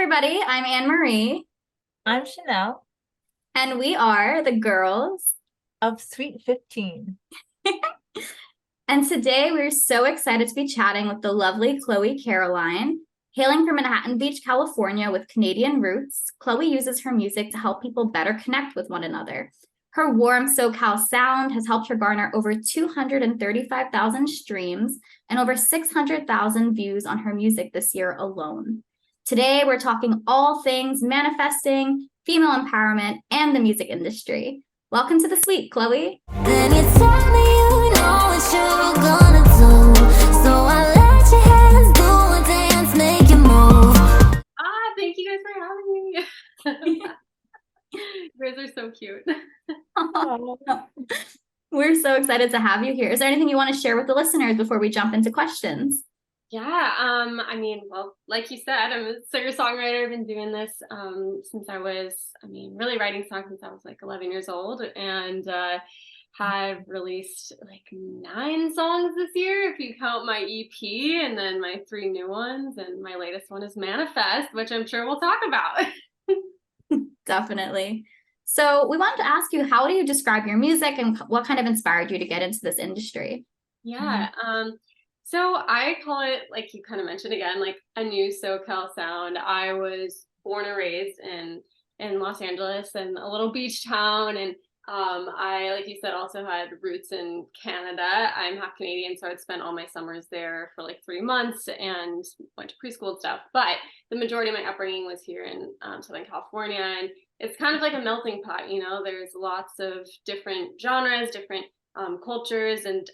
everybody. I'm Anne Marie, I'm Chanel and we are the girls. of Sweet 15. And today we're so excited to be chatting with the lovely Chloé Caroline. Hailing from Manhattan Beach, California, with Canadian roots, Chloé uses her music to help people better connect with one another. Her warm SoCal sound has helped her garner over 235,000 streams and over 600,000 views on her music this year alone. Today, we're talking all things manifesting, female empowerment, and the music industry. Welcome to the suite, Chloé. Then you tell me you know what you're gonna do. So I let your hands do a dance, make you move. Thank you guys for having me. You guys are so cute. We're so excited to have you here. Is there anything you want to share with the listeners before we jump into questions? Yeah, well, like you said, I'm a singer-songwriter. I've been doing this since I was, really writing songs since I was like 11 years old, and have released like 9 songs this year, if you count my EP, and then my 3 new ones, and my latest one is Manifest, which I'm sure we'll talk about. Definitely. So we wanted to ask you, how do you describe your music and what kind of inspired you to get into this industry? Yeah. So I call it, like you kind of mentioned again, like a new SoCal sound. I was born and raised in Los Angeles, and a little beach town, and I, like you said, also had roots in Canada. I'm half Canadian, so I'd spent all my summers there for like 3 months and went to preschool and stuff. But the majority of my upbringing was here in Southern California, and it's kind of like a melting pot. There's lots of different genres, different cultures, and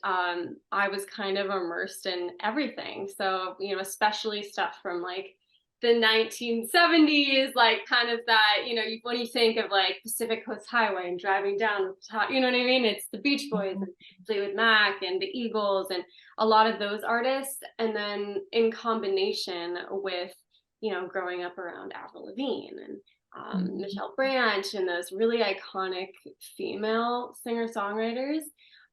I was kind of immersed in everything. So, especially stuff from like the 1970s, like kind of that, when you think of like Pacific Coast Highway and driving down the top, you know what I mean? It's the Beach Boys and Fleetwood Mac and the Eagles and a lot of those artists. And then in combination with, growing up around Avril Lavigne and Michelle Branch and those really iconic female singer-songwriters.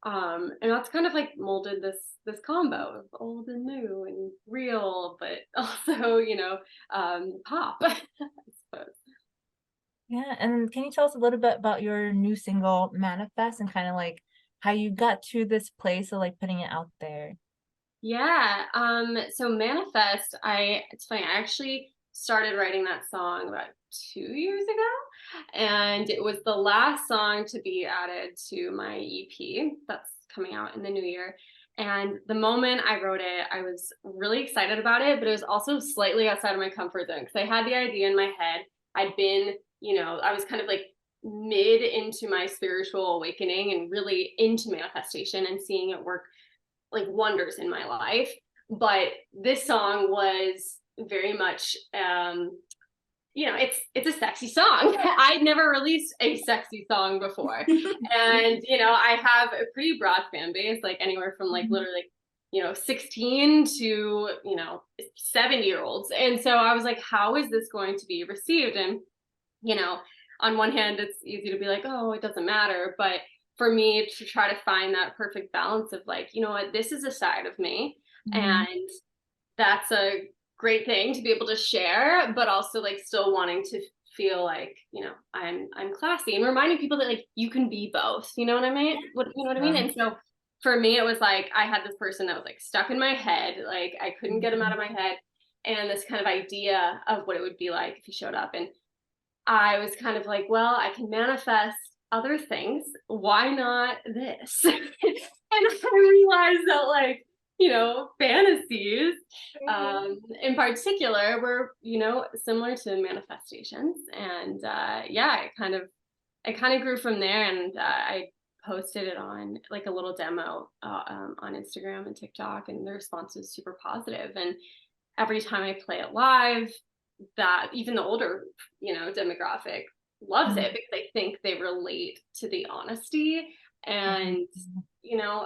And that's kind of like molded this combo of old and new and real, but also, pop, I suppose. Yeah, and can you tell us a little bit about your new single, Manifest, and kind of like how you got to this place of like putting it out there? Yeah. So Manifest, it's funny, I actually started writing that song about 2 years ago, and it was the last song to be added to my EP that's coming out in the new year. And the moment I wrote it, I was really excited about it, but it was also slightly outside of my comfort zone because I had the idea in my head. I'd been, I was kind of like mid into my spiritual awakening and really into manifestation and seeing it work like wonders in my life. But this song was very much it's a sexy song. I'd never released a sexy song before. And I have a pretty broad fan base, like anywhere from like literally 16 to 70-year-olds. And so I was like, how is this going to be received? And on one hand, it's easy to be like, oh, it doesn't matter, but for me to try to find that perfect balance of like, you know what, this is a side of me, and that's a great thing to be able to share, but also like still wanting to feel like, I'm classy and reminding people that like you can be both, you know what I mean? And so for me, it was like I had this person that was like stuck in my head, like I couldn't get him out of my head, and this kind of idea of what it would be like if he showed up. And I was kind of like, well, I can manifest other things. Why not this? And I realized that like, fantasies in particular were, similar to manifestations. And it kind of grew from there. And I posted it on like a little demo on Instagram and TikTok, and the response was super positive. And every time I play it live, that even the older, demographic loves it because I think they relate to the honesty. And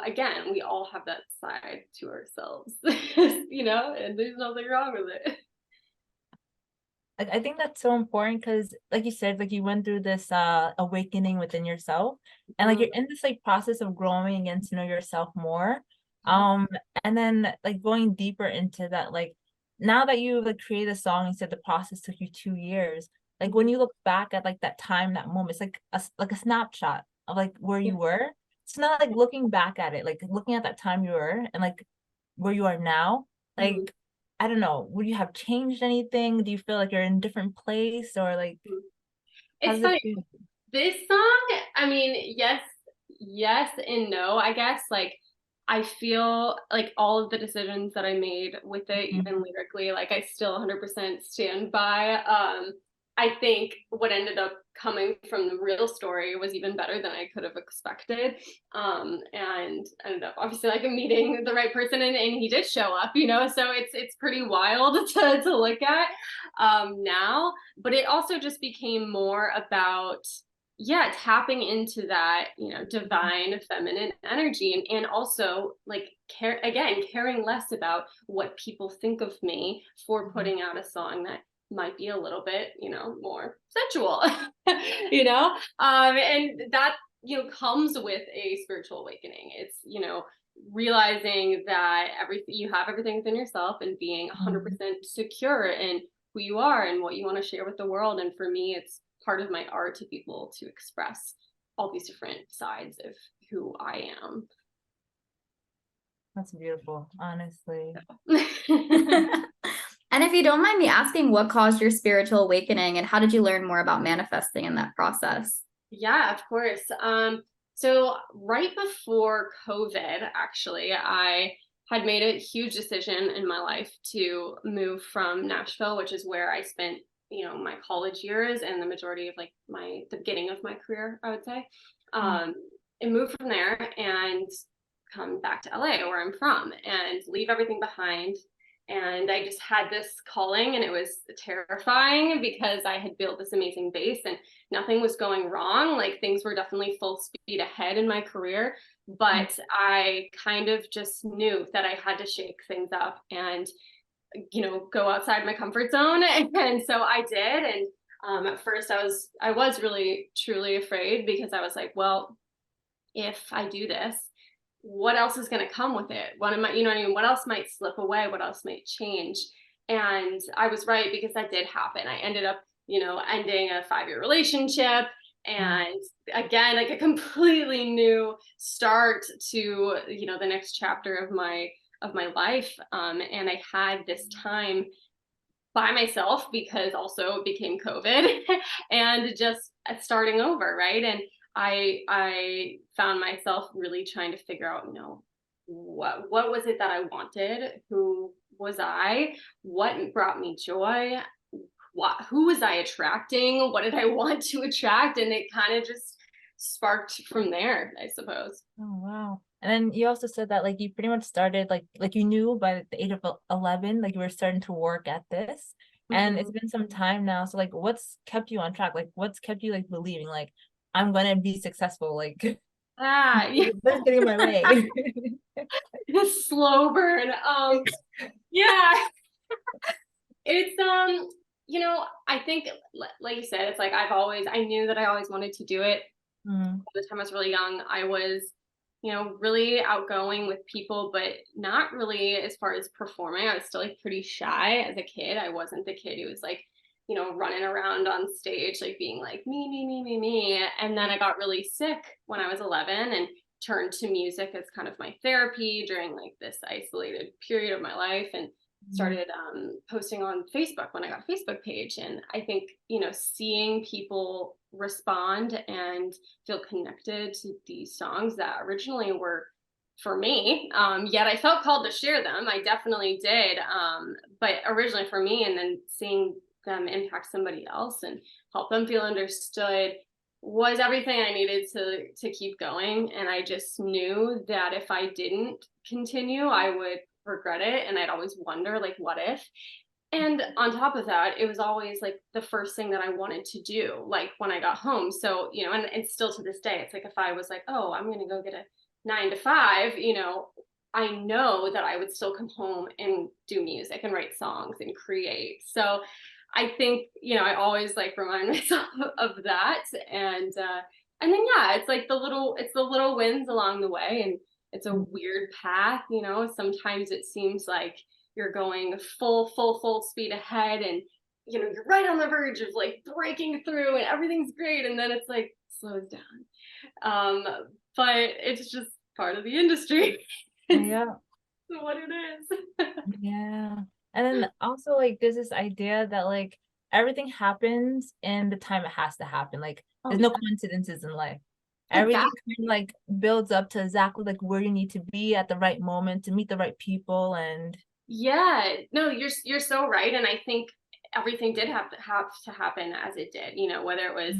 again, we all have that side to ourselves, and there's nothing wrong with it. I think that's so important because, like you said, like you went through this awakening within yourself, and like you're in this like process of growing and to know yourself more. And then like going deeper into that, like now that you like created a song, you said the process took you 2 years. Like when you look back at like that time, that moment, it's like a snapshot of like where you were. It's not like looking back at it, like looking at that time you were and like where you are now. Like I don't know, would you have changed anything? Do you feel like you're in a different place, or like how It's does it funny. feel? This song, I mean, yes and no, I guess. Like, I feel like all of the decisions that I made with it, even lyrically, like I still 100% stand by. I think what ended up coming from the real story was even better than I could have expected. And ended up obviously like meeting the right person, and he did show up, so it's pretty wild to look at now. But it also just became more about tapping into that divine feminine energy, and also like caring less about what people think of me for putting out a song that might be a little bit more sensual. And that comes with a spiritual awakening. It's realizing that you have everything within yourself, and being 100% secure in who you are and what you want to share with the world. And for me, it's part of my art to be able to express all these different sides of who I am. That's beautiful, honestly. And if you don't mind me asking, what caused your spiritual awakening, and how did you learn more about manifesting in that process? Yeah, of course. So right before COVID, actually, I had made a huge decision in my life to move from Nashville, which is where I spent my college years and the majority of like the beginning of my career, I would say, and move from there and come back to LA, where I'm from, and leave everything behind. And I just had this calling, and it was terrifying because I had built this amazing base and nothing was going wrong. Like, things were definitely full speed ahead in my career, but I kind of just knew that I had to shake things up and go outside my comfort zone. And so I did. And at first I was really truly afraid, because I was like, well, if I do this, what else is going to come with it? What am I, what I mean? What else might slip away? What else might change? And I was right, because that did happen. I ended up, ending a 5-year relationship, and again, like a completely new start to, the next chapter of my life. And I had this time by myself, because also it became COVID and just starting over, right? And I found myself really trying to figure out, what was it that I wanted? Who was I? What brought me joy? Who was I attracting? What did I want to attract? And it kind of just sparked from there, I suppose. Oh, wow. And then you also said that like you pretty much started like you knew by the age of 11, like you were starting to work at this. And it's been some time now. So like what's kept you on track? Like what's kept you like believing like I'm gonna be successful? Like Yeah. what's getting in my way? The slow burn. Yeah. It's I think like you said, it's like I knew that I always wanted to do it. By the time I was really young, I was really outgoing with people, but not really as far as performing. I was still like pretty shy as a kid. I wasn't the kid who was like running around on stage like being like me. And then I got really sick when I was 11 and turned to music as kind of my therapy during like this isolated period of my life, and started posting on Facebook when I got a Facebook page. And I think seeing people respond and feel connected to these songs that originally were for me, yet I felt called to share them. I definitely did, but originally for me, and then seeing them impact somebody else and help them feel understood was everything I needed to keep going. And I just knew that if I didn't continue, I would regret it, and I'd always wonder like, what if? And on top of that, it was always like the first thing that I wanted to do, like when I got home. So and it's still to this day, it's like if I was like, oh, I'm gonna go get a 9 to 5, I know that I would still come home and do music and write songs and create. So I think I always like remind myself of that. And then it's like the little wins along the way. And it's a weird path, sometimes it seems like you're going full speed ahead, and you know, you're right on the verge of like breaking through and everything's great, and then it's like slows down. But it's just part of the industry. Yeah. What it is. Yeah. And then also like there's this idea that like everything happens in the time it has to happen. Like there's no coincidences in life. Everything kind of like builds up to exactly like where you need to be at the right moment to meet the right people. And Yeah, no, you're so right, and I think everything did have to happen as it did. You know, whether it was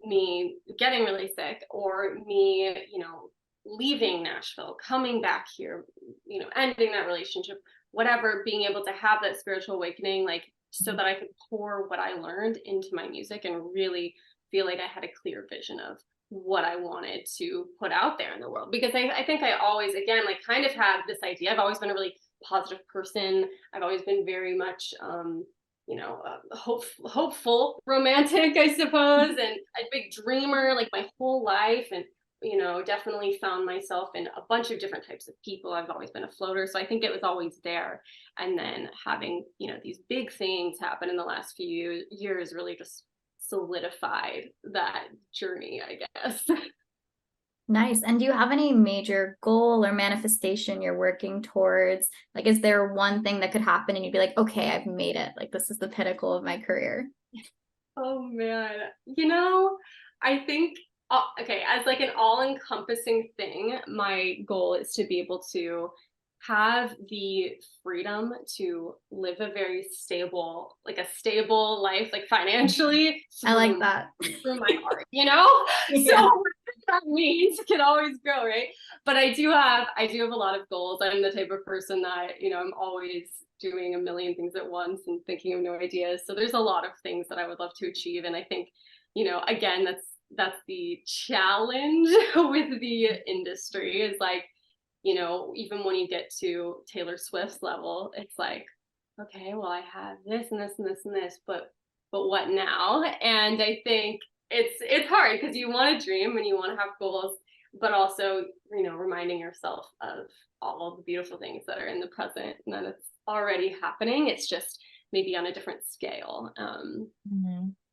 me getting really sick or me, you know, leaving Nashville, coming back here, you know, ending that relationship, whatever, being able to have that spiritual awakening, like so that I could pour what I learned into my music and really feel like I had a clear vision of what I wanted to put out there in the world. Because I think I always, again, like kind of had this idea. I've always been a really positive person. I've always been very much, you know, hopeful, romantic, I suppose, and a big dreamer like my whole life. And, you know, definitely found myself in a bunch of different types of people. I've always been a floater. So I think it was always there. And then having, you know, these big things happen in the last few years really just solidified that journey, I guess. Nice. And do you have any major goal or manifestation you're working towards? Like, is there one thing that could happen and you'd be like, okay, I've made it. Like, this is the pinnacle of my career. Oh man, you know, I think okay, as like an all-encompassing thing, my goal is to be able to have the freedom to live a very stable, like a stable life, like financially. I like that. Through my art, you know? Yeah. So that means can always grow, right? But I do have a lot of goals. I'm the type of person that, you know, I'm always doing a million things at once and thinking of new ideas. So there's a lot of things that I would love to achieve. And I think, you know, again, that's the challenge with the industry is like, you know, even when you get to Taylor Swift's level, it's like, okay, well, I have this and this and this and this, but what now? And I think it's hard because you want to dream and you want to have goals, but also, you know, reminding yourself of all the beautiful things that are in the present and that it's already happening. It's just maybe on a different scale.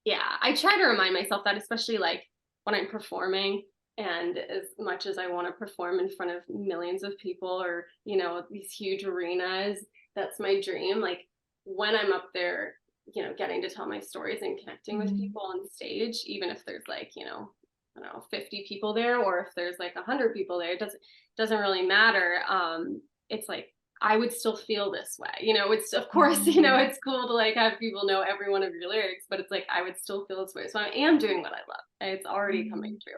Yeah, I try to remind myself that, especially like when I'm performing. And as much as I want to perform in front of millions of people or, you know, these huge arenas, that's my dream. Like when I'm up there, you know, getting to tell my stories and connecting with people on stage, even if there's like, you know, I don't know, 50 people there, or if there's like 100 people there, it doesn't really matter. It's like, I would still feel this way, you know, it's of course, you know, it's cool to like have people know every one of your lyrics, but it's like, I would still feel this way. So I am doing what I love. It's already coming true.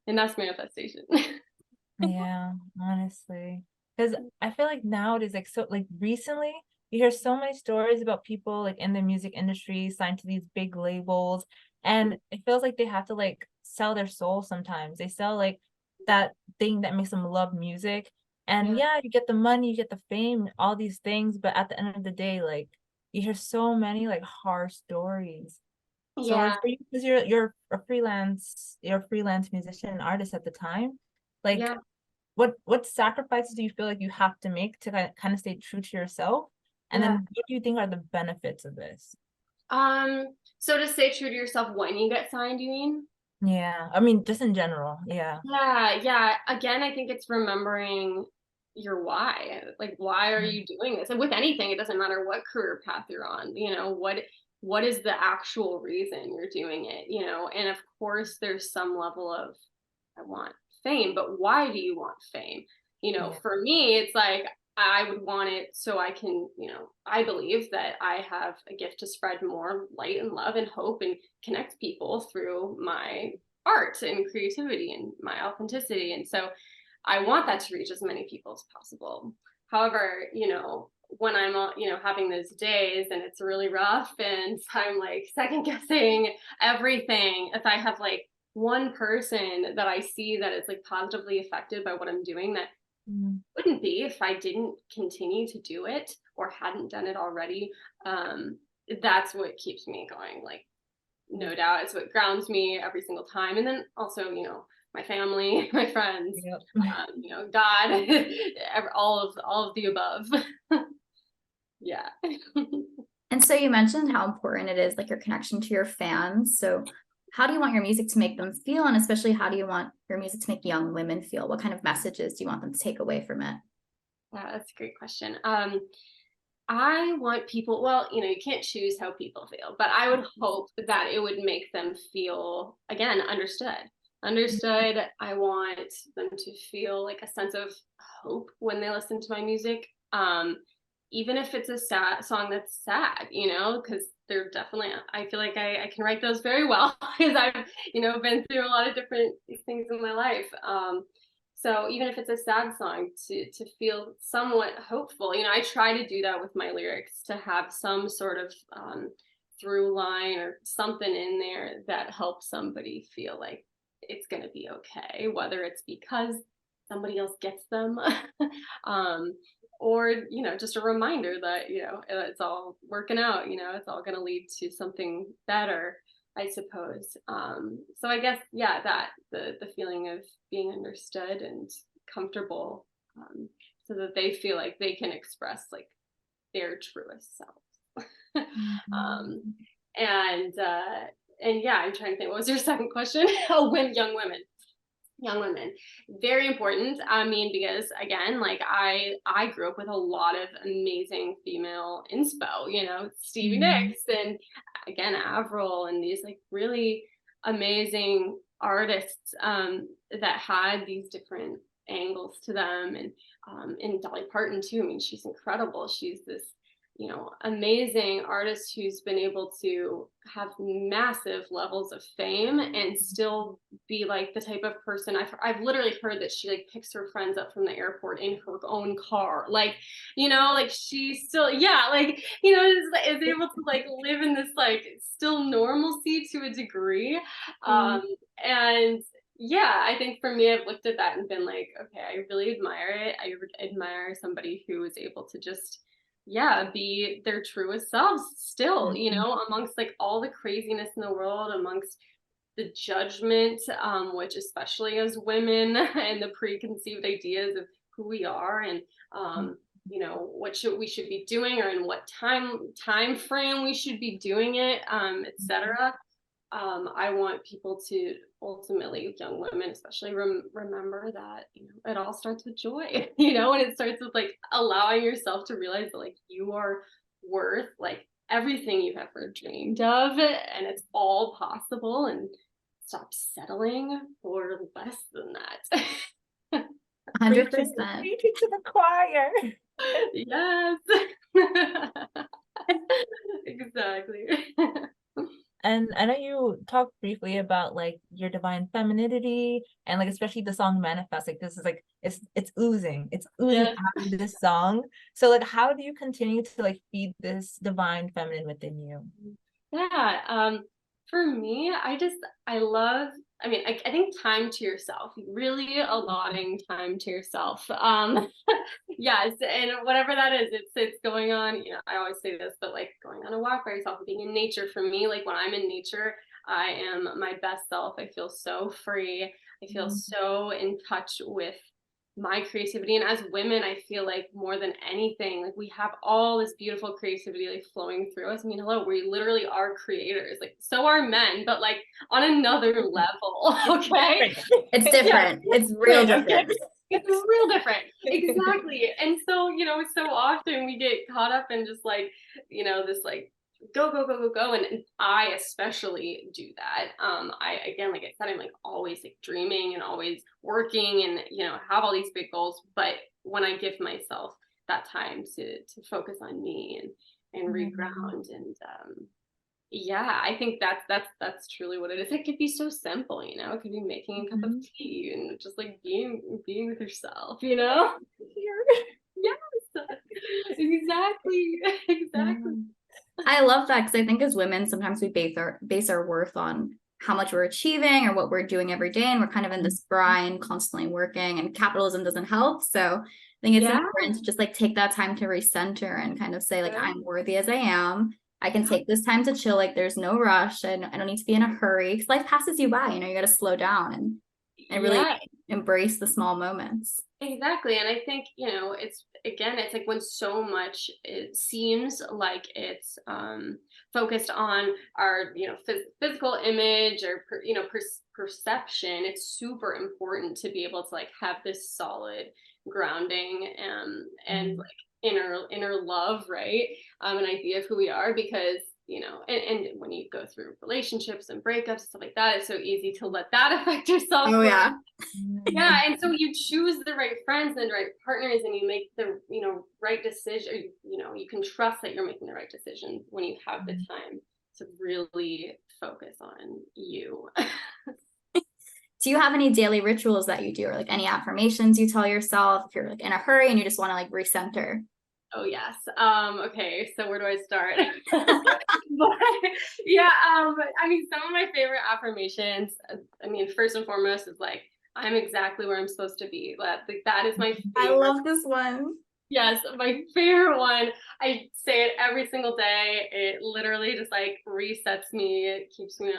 And that's manifestation. yeah, honestly. Because I feel like nowadays, like so like recently, you hear so many stories about people like in the music industry signed to these big labels. And it feels like they have to like sell their soul sometimes. They sell like that thing that makes them love music. And yeah, you get the money, you get the fame, all these things, but at the end of the day, like you hear so many like horror stories. So like for you, because you're a freelance musician and artist at the time, like what sacrifices do you feel like you have to make to kind of stay true to yourself? And then what do you think are the benefits of this? So to stay true to yourself when you get signed, you mean? Yeah, I mean just in general. Yeah. Yeah. Again, I think it's remembering your why. Like, why are you doing this? And with anything, it doesn't matter what career path you're on, you know, what is the actual reason you're doing it, you know? And of course there's some level of I want fame, but why do you want fame? You know, for me, it's like I would want it so I can, you know, I believe that I have a gift to spread more light and love and hope and connect people through my art and creativity and my authenticity. And so I want that to reach as many people as possible. However, you know, when I'm, you know, having those days and it's really rough and I'm like second guessing everything, if I have like one person that I see that is like positively affected by what I'm doing that wouldn't be if I didn't continue to do it or hadn't done it already, that's what keeps me going. Like, no doubt, it's what grounds me every single time. And then also, you know, my family, my friends, you know, God, all of the above. Yeah. And so you mentioned how important it is, like your connection to your fans. So how do you want your music to make them feel? And especially, how do you want your music to make young women feel? What kind of messages do you want them to take away from it? Yeah, that's a great question. I want people, well, you can't choose how people feel, but I would hope that it would make them feel, again, understood. Understood. I want them to feel like a sense of hope when they listen to my music. Even if it's a sad song that's sad, because they're definitely, I feel like I can write those very well because I've, been through a lot of different things in my life. So even if it's a sad song, to feel somewhat hopeful, I try to do that with my lyrics, to have some sort of through line or something in there that helps somebody feel like it's going to be okay, whether it's because somebody else gets them, or just a reminder that it's all working out. It's all going to lead to something better, I suppose. So I guess, yeah, that the feeling of being understood and comfortable, so that they feel like they can express like their truest selves. And yeah, I'm trying to think, what was your second question? Oh, young women, very important. I mean, because again, like I grew up with a lot of amazing female inspo, Stevie Nicks, and again, Avril, and these like really amazing artists that had these different angles to them. And Dolly Parton too. I mean, she's incredible. She's this amazing artist who's been able to have massive levels of fame and still be like the type of person. I've literally heard that she like picks her friends up from the airport in her own car, like like she still, yeah, like is able to like live in this like still normalcy to a degree. And yeah, I think for me, I've looked at that and been like, okay, I really admire it. I admire somebody who is able to just, yeah, be their truest selves still, amongst like all the craziness in the world, amongst the judgment, which especially as women and the preconceived ideas of who we are, and what we should be doing, or in what time frame we should be doing it, etc. I want people to ultimately, young women especially, remember that it all starts with joy, and it starts with like allowing yourself to realize that like you are worth like everything you've ever dreamed of, and it's all possible, and stop settling for less than that. 100%. Preach it to the choir. Yes. Exactly. And I know you talked briefly about like your divine femininity, and like especially the song Manifest, like this is like it's oozing Yes. out of this song. So like how do you continue to like feed this divine feminine within you? Yeah. For me, I love, I mean, I think time to yourself, really allotting time to yourself. Yes, and whatever that is, it's going on, I always say this, but like going on a walk by yourself, being in nature. For me, like when I'm in nature, I am my best self. I feel so free. I feel so in touch with my creativity. And as women, I feel like more than anything, like we have all this beautiful creativity like flowing through us. I mean, hello, we literally are creators. Like so are men, but like on another level. Okay. It's different. Yeah. It's real different. It's real different. Exactly. And so, so often we get caught up in just like, this like go. And I especially do that. I, again, like I said, I'm like always like dreaming and always working and, have all these big goals. But when I give myself that time to focus on me and reground, and yeah, I think that's truly what it is. It could be so simple, it could be making a cup of tea and just like being with yourself, Here. Yes. Exactly. I love that, because I think as women, sometimes we base our worth on how much we're achieving or what we're doing every day. And we're kind of in this grind, constantly working, and capitalism doesn't help. So I think it's important to just like take that time to recenter and kind of say like, I'm worthy as I am. I can take this time to chill. Like there's no rush, and I don't need to be in a hurry, because life passes you by, you got to slow down and really embrace the small moments. Exactly. And I think, again, it's like when so much it seems like it's focused on our, you know, physical image or perception, it's super important to be able to like have this solid grounding and like inner love, right? An idea of who we are, because you know, and when you go through relationships and breakups and stuff like that, it's so easy to let that affect your self-worth. Oh yeah. Yeah, and so you choose the right friends and the right partners, and you make the, you know, right decision. You know, you can trust that you're making the right decision when you have the time to really focus on you. Do you have any daily rituals that you do, or like any affirmations you tell yourself if you're like in a hurry and you just want to like recenter? Oh yes. Okay, so where do I start? Yeah, I mean, some of my favorite affirmations, I mean, first and foremost is like, I'm exactly where I'm supposed to be. That is my favorite. I love this one. Yes, my favorite one. I say it every single day. It literally just like resets me. It keeps me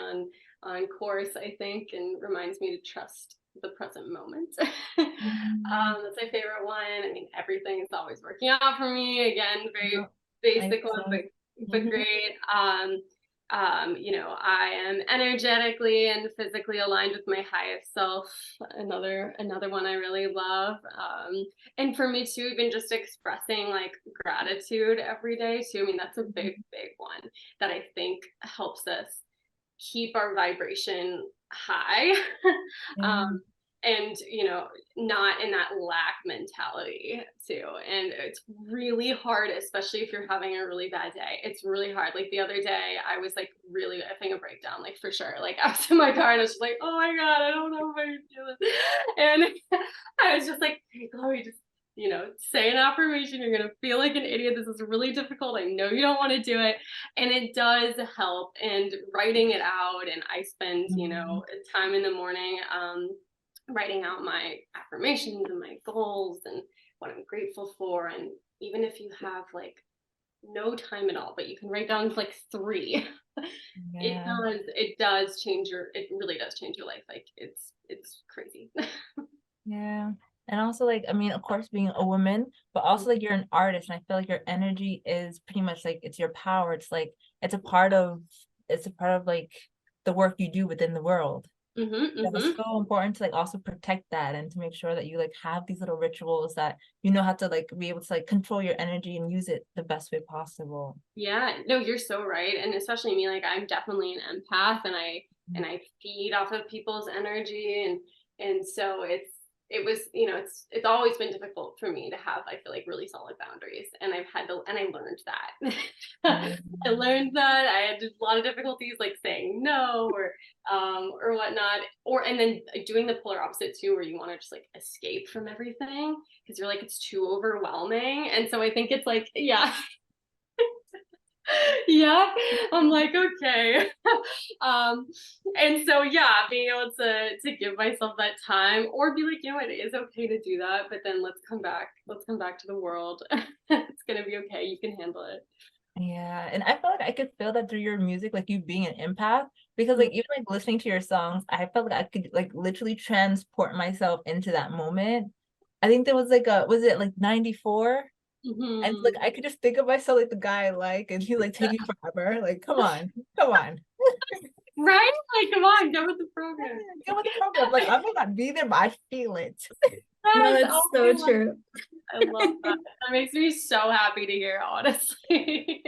on course, I think, and reminds me to trust the present moment. That's my favorite one. I mean, everything is always working out for me. Again, very basic one, but great. You know, I am energetically and physically aligned with my highest self. Another one I really love. And for me too, even just expressing like gratitude every day too. I mean, that's a big one that I think helps us keep our vibration high. And you know, not in that lack mentality too. And it's really hard, especially if you're having a really bad day. It's really hard. Like the other day I was like really having a breakdown, like for sure. Like I was in my car and I was just like, oh my God, I don't know if I can do this. And I was just like, hey Chloe, just, you know, say an affirmation. You're gonna feel like an idiot. This is really difficult. I know you don't want to do it. And it does help. And writing it out. And I spend, you know, time in the morning writing out my affirmations and my goals and what I'm grateful for. And even if you have like no time at all, but you can write down like 3, it really does change your life. Like it's crazy. Yeah. And also like, I mean, of course, being a woman, but also like you're an artist, and I feel like your energy is pretty much like it's your power. It's like it's a part of like the work you do within the world. It's so important to like also protect that, and to make sure that you like have these little rituals that you know how to like be able to like control your energy and use it the best way possible. Yeah, no, you're so right. And especially me, like I'm definitely an empath, and I feed off of people's energy, and so it was, you know, it's always been difficult for me to have, I feel like, really solid boundaries, and I learned that. I learned that I had a lot of difficulties like saying no or whatnot, and then doing the polar opposite too, where you want to just like escape from everything because you're like, it's too overwhelming. And so I think it's like, yeah. Yeah, I'm like, okay. And so yeah, being able to give myself that time, or be like, you know what, it is okay to do that, but then let's come back to the world. It's gonna be okay, you can handle it. Yeah, and I feel like I could feel that through your music, like you being an empath, because like even like listening to your songs, I felt like I could like literally transport myself into that moment. I think there was like was it like 94? And like I could just think of myself like the guy I like, and he's like taking forever. Like, come on. Right? Like, come on, get with the program. Get with the program. Like, I may not be there, but I feel it. No, it's so true. I love that. That makes me so happy to hear, honestly.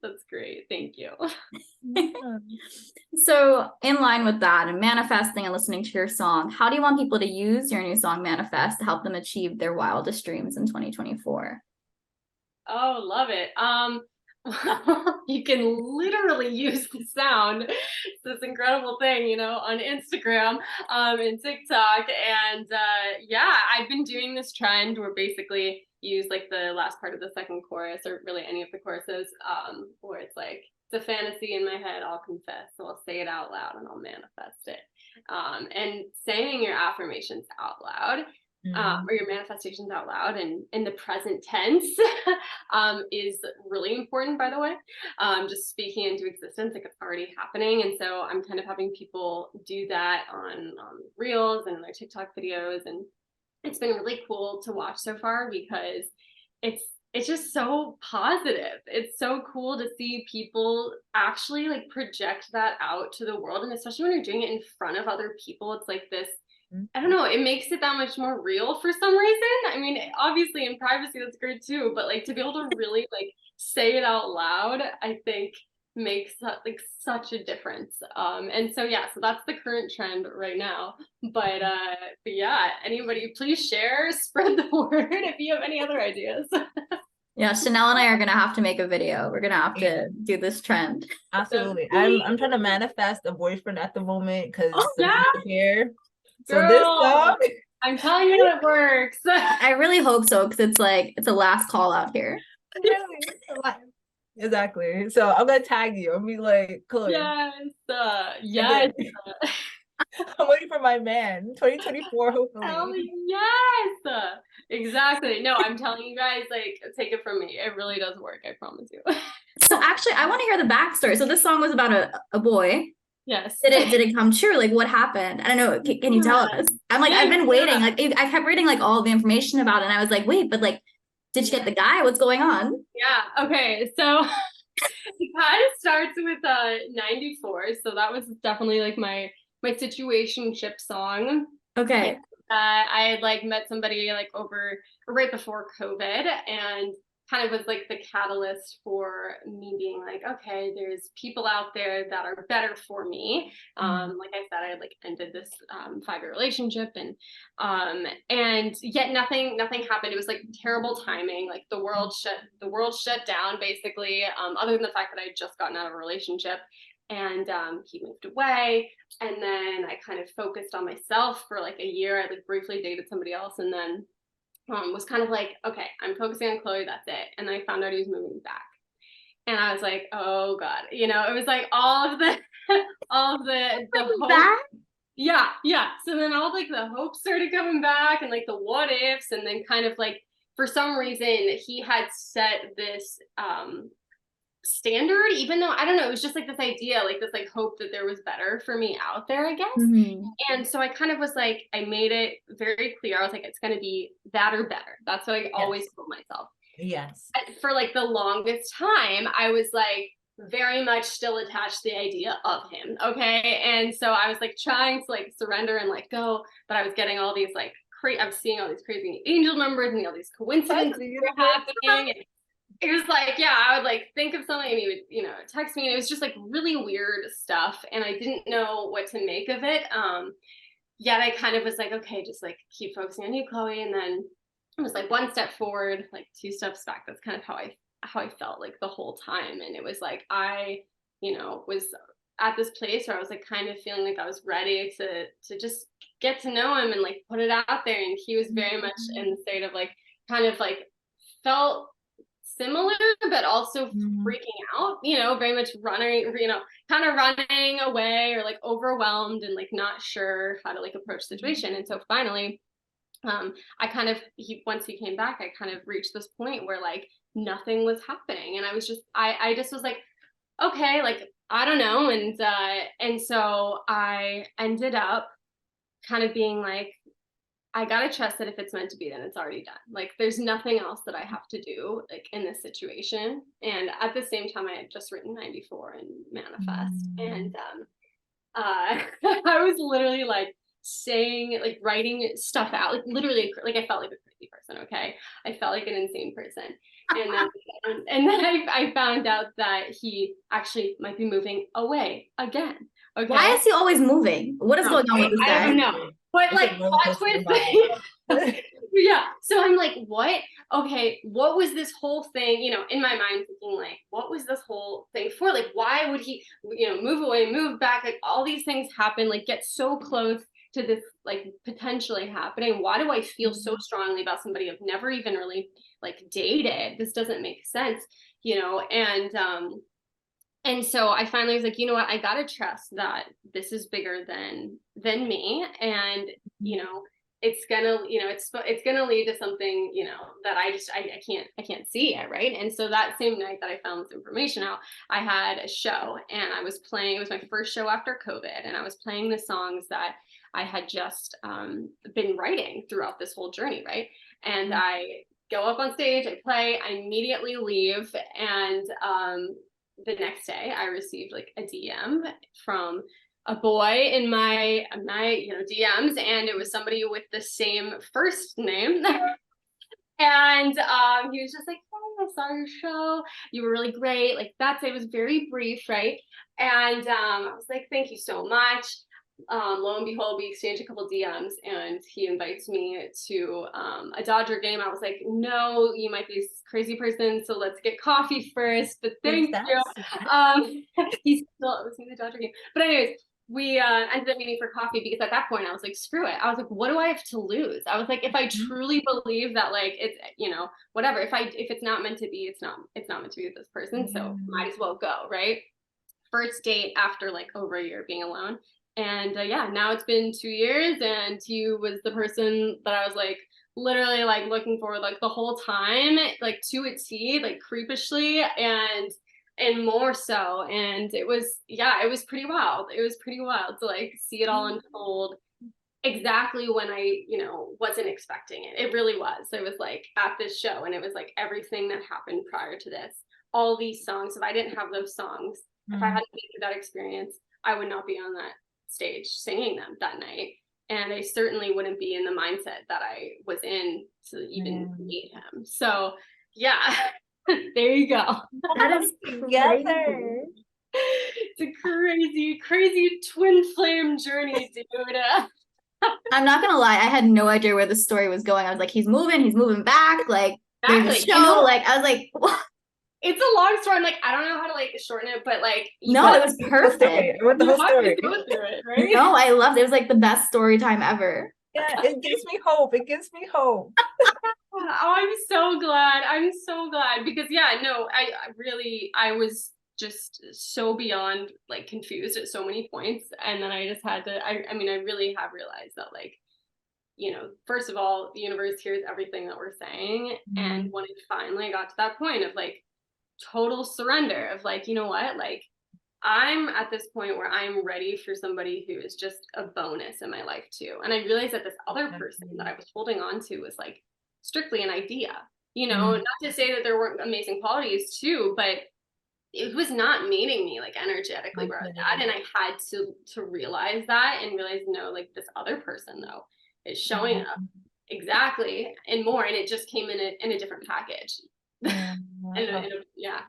That's great. Thank you. So in line with that and manifesting and listening to your song, how do you want people to use your new song Manifest to help them achieve their wildest dreams in 2024? Oh, love it. You can literally use the sound. It's this incredible thing, you know, on Instagram and TikTok. And yeah, I've been doing this trend where basically you use like the last part of the second chorus, or really any of the choruses, where it's like, it's a fantasy in my head, I'll confess. So I'll say it out loud and I'll manifest it. And saying your affirmations out loud, or your manifestations out loud and in the present tense is really important, by the way. Just speaking into existence, like it's already happening. And so I'm kind of having people do that on reels and their TikTok videos, and it's been really cool to watch so far because it's just so positive. It's so cool to see people actually like project that out to the world, and especially when you're doing it in front of other people, it's like this, I don't know, it makes it that much more real for some reason. I mean, obviously in privacy that's great too, but like to be able to really like say it out loud, I think makes that like such a difference. And so yeah, so that's the current trend right now. But yeah, anybody please share, spread the word if you have any other ideas. Yeah, Chanel and I are gonna have to make a video. We're gonna have to do this trend. Absolutely. I'm trying to manifest a boyfriend at the moment because Oh, yeah, here. So girl, this song, I'm telling you it works. I really hope so, because it's a last call out here. really, exactly. So I'm gonna tag you. I'll be like, Chloe. Yes, yes. I'm waiting for my man. 2024, hopefully. Yes, exactly. No, I'm telling you guys, like, take it from me. It really does work. I promise you. So actually, I want to hear the backstory. So this song was about a boy. Yes. Did it come true? Like, what happened? I don't know. Can you tell us? I'm like, I've been waiting. Like, I kept reading like all the information about it, and I was like, wait, but like, did you get the guy? What's going on? Yeah. Okay. So it kind of starts with 94. So that was definitely like my situationship song. Okay. I had like met somebody like over right before COVID, and kind of was like the catalyst for me being like, okay, there's people out there that are better for me. Like I said, I had like ended this 5-year relationship, and yet nothing happened. It was like terrible timing. Like the world shut down basically. Other than the fact that I had just gotten out of a relationship. And he moved away, and then I kind of focused on myself for like a year. I like briefly dated somebody else, and then was kind of like, okay, I'm focusing on Chloe, that's it. And then I found out he was moving back, and I was like, oh god, you know, it was like all of the hope. Back? Yeah. So then all like the hope started coming back, and like the what ifs, and then kind of like for some reason he had set this standard, even though I don't know, it was just like this idea, like this like hope that there was better for me out there, I guess. And so I kind of was like, I made it very clear. I was like, it's going to be that or better. That's what I always told myself. Yes. For like the longest time, I was like very much still attached to the idea of him. Okay. And so I was like trying to like surrender and let go, but I was getting all these like I was seeing all these crazy angel numbers and all these coincidences were happening. And it was like, yeah, I would like think of something and he would, you know, text me, and it was just like really weird stuff, and I didn't know what to make of it. Yet I kind of was like, okay, just like keep focusing on you, Chloe, and then it was like 1 step forward, like 2 steps back. That's kind of how I felt like the whole time. And it was like I, you know, was at this place where I was like kind of feeling like I was ready to just get to know him and like put it out there. And he was very much in the state of like kind of like felt similar, but also freaking out, you know, very much running, you know, kind of running away or like overwhelmed and like not sure how to like approach the situation. And so finally, I kind of, once he came back, I kind of reached this point where like nothing was happening. And I was just, I just was like, okay, like, I don't know. And so I ended up kind of being like, I gotta trust that if it's meant to be, then it's already done. Like there's nothing else that I have to do like in this situation. And at the same time, I had just written 94 and Manifest. And I was literally like saying, like writing stuff out, like literally, like I felt like a crazy person. Okay, I felt like an insane person. And then I found out that he actually might be moving away again. Okay. Why is he always moving? What is going on with this guy? I don't know. But like plot twist. Yeah. So I'm like, what? Okay, what was this whole thing? You know, in my mind thinking like, what was this whole thing for? Like, why would he, you know, move away, move back? Like all these things happen, like get so close to this like potentially happening. Why do I feel so strongly about somebody I've never even really like dated? This doesn't make sense, you know? And so I finally was like, you know what, I gotta trust that this is bigger than me. And, you know, it's gonna, it's gonna lead to something, that I can't see it, right? And so that same night that I found this information out, I had a show and I was playing. It was my first show after COVID, and I was playing the songs that I had just been writing throughout this whole journey, right? And I go up on stage, I play, I immediately leave, and the next day I received like a DM from a boy in my DMs, and it was somebody with the same first name. And he was just like, hey, I saw your show, you were really great, like that's it. It was very brief, right? And I was like, thank you so much. Lo and behold, we exchanged a couple DMs, and he invites me to a Dodger game. I was like, no, you might be a crazy person, so let's get coffee first, but thank you. He's still listening to the Dodger game. But anyways, we ended up meeting for coffee, because at that point I was like, screw it. I was like, what do I have to lose? I was like, if I truly believe that, like, it's, whatever, if it's not meant to be, it's not meant to be with this person, so might as well go, right? First date after like over a year being alone. And now it's been 2 years, and he was the person that I was like literally like looking for like the whole time, like to a T, like creepishly, and more so. And it was pretty wild. It was pretty wild to like see it all unfold exactly when I, wasn't expecting it. It really was. It was like at this show, and it was like everything that happened prior to this, all these songs. If I didn't have those songs, if I hadn't been through that experience, I would not be on that stage singing them that night, and I certainly wouldn't be in the mindset that I was in to even meet him. So there you go. That is together. It's a crazy twin flame journey, dude. I'm not gonna lie, I had no idea where the story was going. I was like, he's moving back, like there's a show, like I was like, what? It's a long story. I'm like, I don't know how to like shorten it, but like, no, it was perfect. I want the whole story. Go through it, right? No, I loved it. It was like the best story time ever. Yeah, it gives me hope. Oh, I'm so glad because I was just so beyond like confused at so many points, and then I just had to. I really have realized that, like, first of all, the universe hears everything that we're saying, and when it finally got to that point of like total surrender of like, you know what, like I'm at this point where I'm ready for somebody who is just a bonus in my life too. And I realized that this other person that I was holding on to was like strictly an idea, not to say that there weren't amazing qualities too, but it was not meeting me like energetically where I was at. And I had to realize that and realize, no, like this other person though is showing up exactly and more. And it just came in a different package. Yes.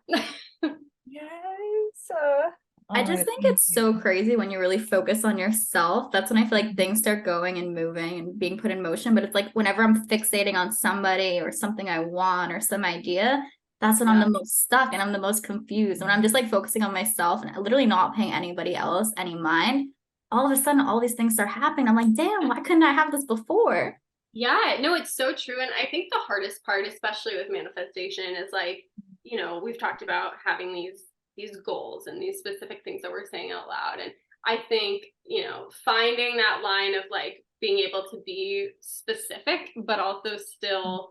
I just think it's so crazy when you really focus on yourself. That's when I feel like things start going and moving and being put in motion. But it's like whenever I'm fixating on somebody or something I want or some idea, that's when I'm the most stuck and I'm the most confused. When I'm just like focusing on myself and literally not paying anybody else any mind, all of a sudden all these things start happening. I'm like, damn, why couldn't I have this before? Yeah, no, it's so true. And I think the hardest part, especially with manifestation, is like, we've talked about having these goals and these specific things that we're saying out loud. And I think, finding that line of like being able to be specific, but also still,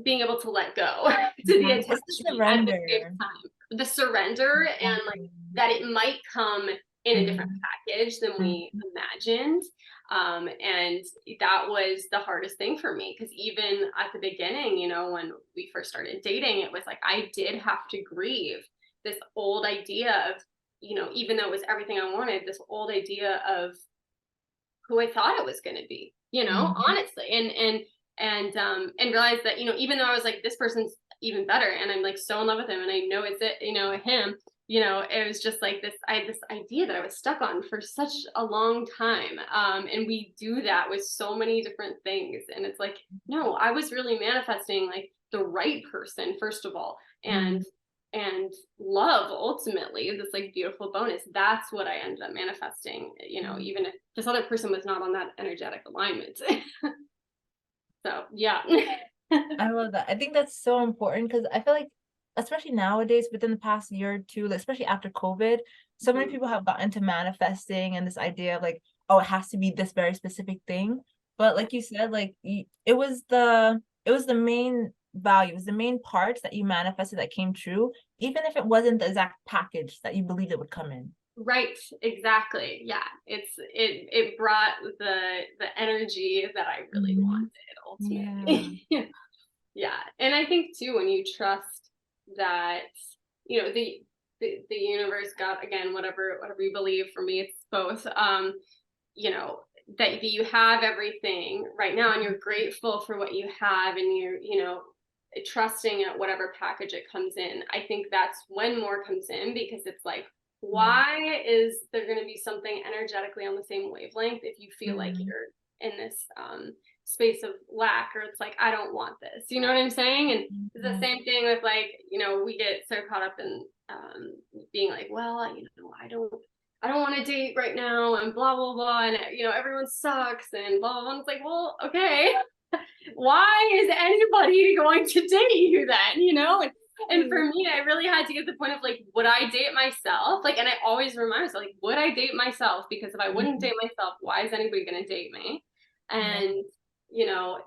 being able to let go to the intensity at the same time. The surrender and like that it might come in a different package than we imagined. And that was the hardest thing for me, because even at the beginning, when we first started dating, it was like I did have to grieve this old idea of, even though it was everything I wanted, this old idea of who I thought it was going to be, honestly, and realize that, even though I was like, this person's even better, and I'm like so in love with him, and I know it's him. It was just like I had this idea that I was stuck on for such a long time. And we do that with so many different things. And it's like, no, I was really manifesting like the right person, first of all, and love, ultimately, this like beautiful bonus. That's what I ended up manifesting, even if this other person was not on that energetic alignment. So, yeah. I love that. I think that's so important, because I feel like, especially nowadays, within the past year or two, especially after COVID, so many people have gotten into manifesting and this idea of like, oh, it has to be this very specific thing. But like you said, like it was the main value, it was the main parts that you manifested that came true, even if it wasn't the exact package that you believed it would come in. Right, exactly. Yeah. It brought the energy that I really Mhm. wanted ultimately. Yeah. And I think too, when you trust that, the universe, God, again, whatever you believe, for me it's both, you know, that you have everything right now and you're grateful for what you have, and you're, trusting at whatever package it comes in. I think that's when more comes in, because it's like, why is there going to be something energetically on the same wavelength if you feel like you're in this space of lack, or it's like, I don't want this, you know what I'm saying? And it's the same thing with, like, we get so caught up in being like, well, I don't want to date right now, and blah blah blah, and everyone sucks, and blah blah blah. It's like, well, okay, why is anybody going to date you then? And for me, I really had to get to the point of like, would I date myself? Like, and I always remind myself, like, would I date myself? Because if I wouldn't date myself, why is anybody going to date me? And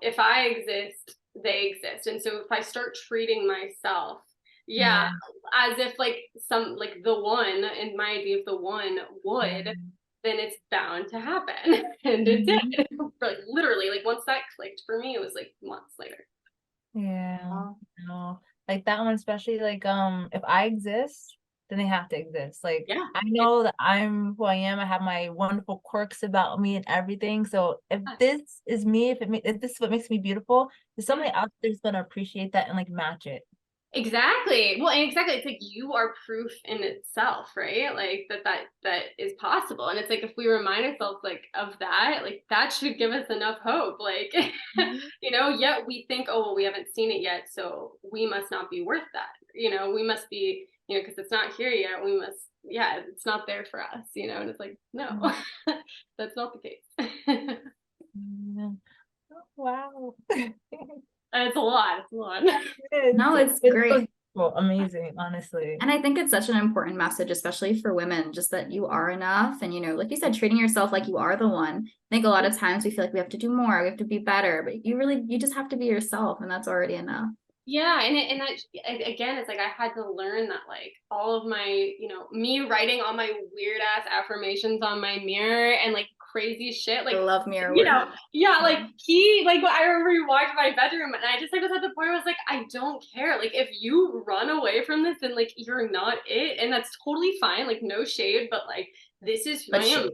if I exist, they exist. And so if I start treating myself, as if like the one, in my idea of the one would, then it's bound to happen. And it did. Like, literally, like, once that clicked for me, it was like months later. Yeah. No. Like that one, especially, like if I exist, then they have to exist. Like, I know that I'm who I am. I have my wonderful quirks about me and everything. So if this is me, if this is what makes me beautiful, there's somebody out there who's gonna appreciate that and like match it. Exactly. Well, and exactly, it's like you are proof in itself, right? Like that is possible. And it's like, if we remind ourselves like of that, like that should give us enough hope. Like, yet we think, oh well, we haven't seen it yet, so we must not be worth that. We must be, because it's not here yet, we must, it's not there for us, and it's like, no, that's not the case. Wow. It's a lot. No, it's great. Well, amazing, honestly. And I think it's such an important message, especially for women, just that you are enough. And, like you said, treating yourself like you are the one. I think a lot of times we feel like we have to do more, we have to be better, but you just have to be yourself, and that's already enough. Yeah, and that, again, it's like I had to learn that, like, all of my, me writing all my weird ass affirmations on my mirror and like crazy shit, like, I love mirror work. Like I remember we walked my bedroom, and I just like was at the point where I was like, I don't care. Like, if you run away from this, then like you're not it, and that's totally fine. Like, no shade, but like, this is who I am.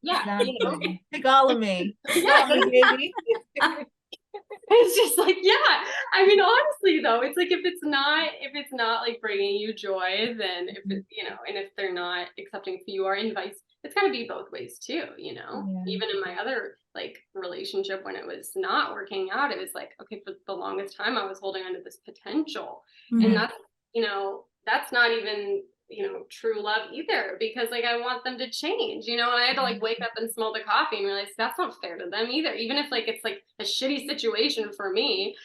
Exactly. Take all of me. Take all of me, baby. It's just like, I mean, honestly though, it's like, if it's not like bringing you joy, then if it, and if they're not accepting who you are, and vice, it's got to be both ways too, even in my other like relationship, when it was not working out, it was like, okay, for the longest time I was holding on to this potential, and that's not even true love either, because like I want them to change, and I had to like wake up and smell the coffee and realize that's not fair to them either. Even if like it's like a shitty situation for me,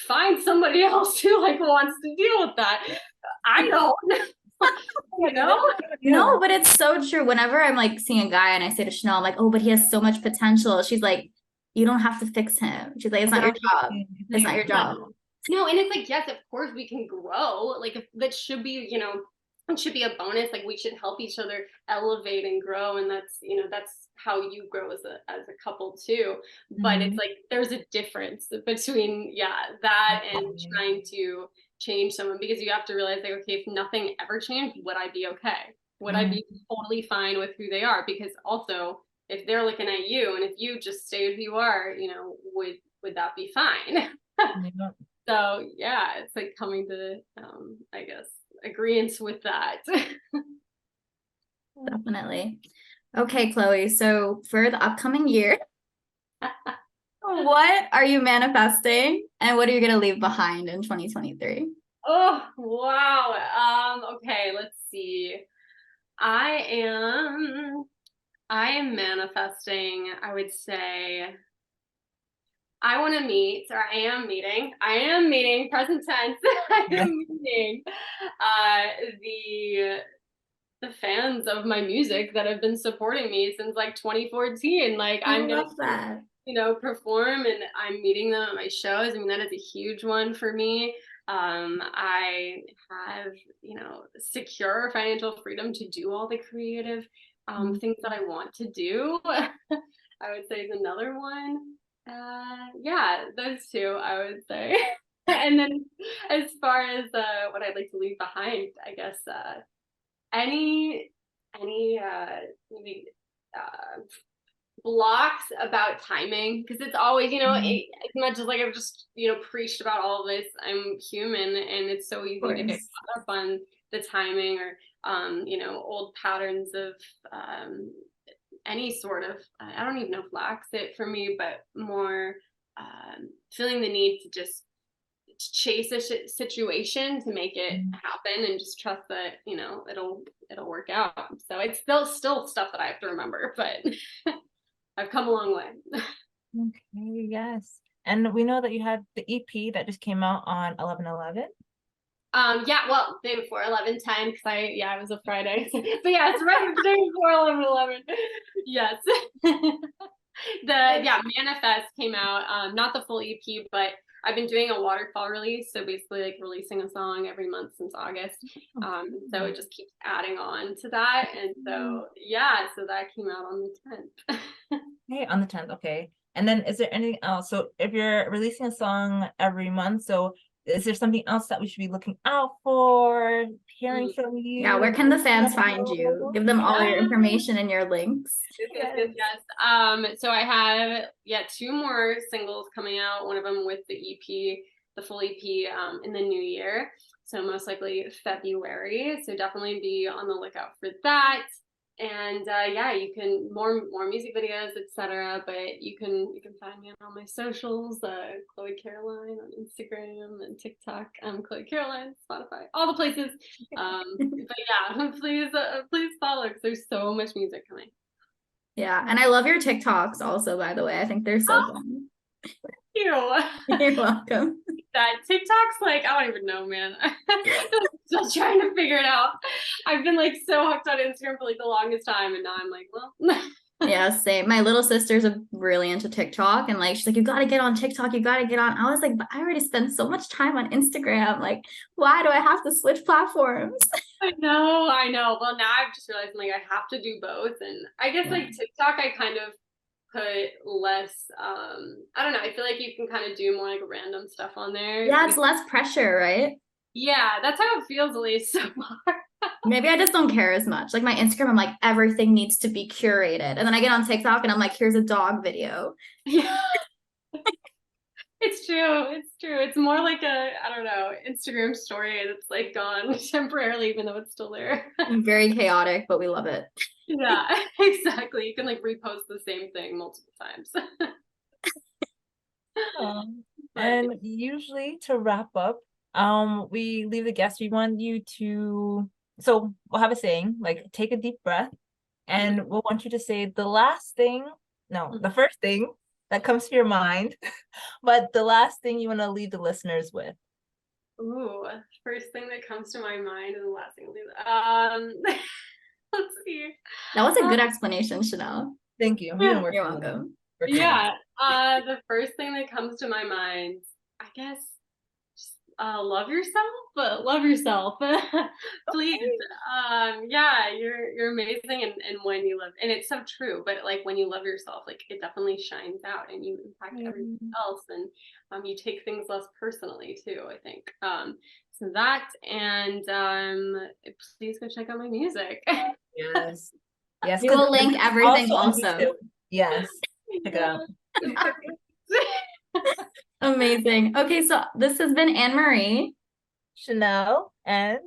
find somebody else who like wants to deal with that. I don't. No, but it's so true. Whenever I'm like seeing a guy and I say to Chanel, I'm like, oh, but he has so much potential, she's like, you don't have to fix him. She's like, it's not your job. It's not your job. No, and it's like, yes, of course we can grow. Like, if that should be, it should be a bonus. Like, we should help each other elevate and grow, and that's how you grow as a couple too. But it's like, there's a difference between that and trying to change someone, because you have to realize, like, okay, if nothing ever changed, would I be okay? Would I be totally fine with who they are? Because also, if they're looking at you, and if you just stay who you are, would that be fine? So it's like coming to, I guess, agreements with that. Definitely. Okay, Chloe. So for the upcoming year, what are you manifesting, and what are you going to leave behind in 2023? Oh, wow. Okay, let's see. I am manifesting, I would say, I am meeting, present tense, I am meeting the fans of my music that have been supporting me since like 2014. Like I I'm gonna, love that. perform, and I'm meeting them at my shows. I mean, that is a huge one for me. I have, secure financial freedom to do all the creative things that I want to do. I would say is another one. Yeah, those two I would say. And then as far as what I'd like to leave behind, I guess any maybe blocks about timing, because it's always, as much as like I've just preached about all of this, I'm human, and it's so easy to get caught up on the timing or old patterns of any sort of I don't even know if lacks it for me, but more feeling the need to just chase a situation to make it happen, and just trust that it'll work out. So it's still stuff that I have to remember, but I've come a long way. Okay, yes. And we know that you had the EP that just came out on 11/11. Yeah, well, day before 11/10, because it was a Friday. But yeah, it's right the day before 11/11. Yes. Manifest came out, not the full EP, but I've been doing a waterfall release, so basically like releasing a song every month since August. So it just keeps adding on to that, and so so that came out on the 10th. Okay, on the 10th. Okay. And then is there anything else? So if you're releasing a song every month, so is there something else that we should be looking out for, hearing from you? Yeah, where can the fans find you? Give them all your information and your links. Yes. So I have 2 more singles coming out. One of them with the EP, the full EP, in the new year. So most likely February. So definitely be on the lookout for that. And you can more music videos, etc. But you can find me on all my socials, Chloé Caroline on Instagram and TikTok, Chloé Caroline, Spotify, all the places. But yeah, please follow, because there's so much music coming. Yeah, and I love your TikToks also, by the way. I think they're so fun. Thank you. You're welcome. That TikTok's like, I don't even know, man. Still trying to figure it out. I've been like so hooked on Instagram for like the longest time, and now I'm like, well. Yeah, same. My little sister's really into TikTok, and like she's like, you got to get on TikTok, you got to get on. I was like, but I already spend so much time on Instagram. Like, why do I have to switch platforms? I know. Well, now I've just realized like I have to do both, and I guess like TikTok, I kind of put less. I don't know. I feel like you can kind of do more like random stuff on there. Yeah, it's less pressure, right? Yeah, that's how it feels, at least so far. Maybe I just don't care as much. Like my Instagram, I'm like, everything needs to be curated. And then I get on TikTok and I'm like, here's a dog video. Yeah. It's true. It's more like I don't know, Instagram story that's like gone temporarily, even though it's still there. Very chaotic, but we love it. Yeah, exactly. You can like repost the same thing multiple times. And usually to wrap up, we leave the guests. We want you to, so we'll have a saying, like take a deep breath, and we'll want you to say the first thing that comes to your mind, but the last thing you want to leave the listeners with. Ooh, first thing that comes to my mind and the last thing I'll leave. Let's see. That was a good explanation, Chanel. Thank you. You're welcome. Yeah. The first thing that comes to my mind, I guess, just love yourself. Please. You're amazing, and when you love, and it's so true, but like when you love yourself, like it definitely shines out and you impact everyone else, and you take things less personally too, I think. So that, and please go check out my music. Yes. We will link everything also. Yes. Check it out. Amazing. Okay, so this has been Anne-Marie, Chanel, and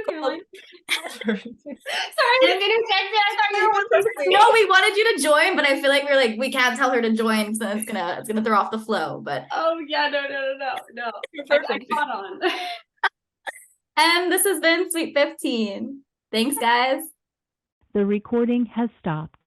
Caroline. Sorry, I didn't interject it. I thought you were No, we wanted you to join, but I feel like we can't tell her to join, so it's gonna throw off the flow. But oh yeah, no. I caught on. And this has been Sweet 15. Thanks, guys. The recording has stopped.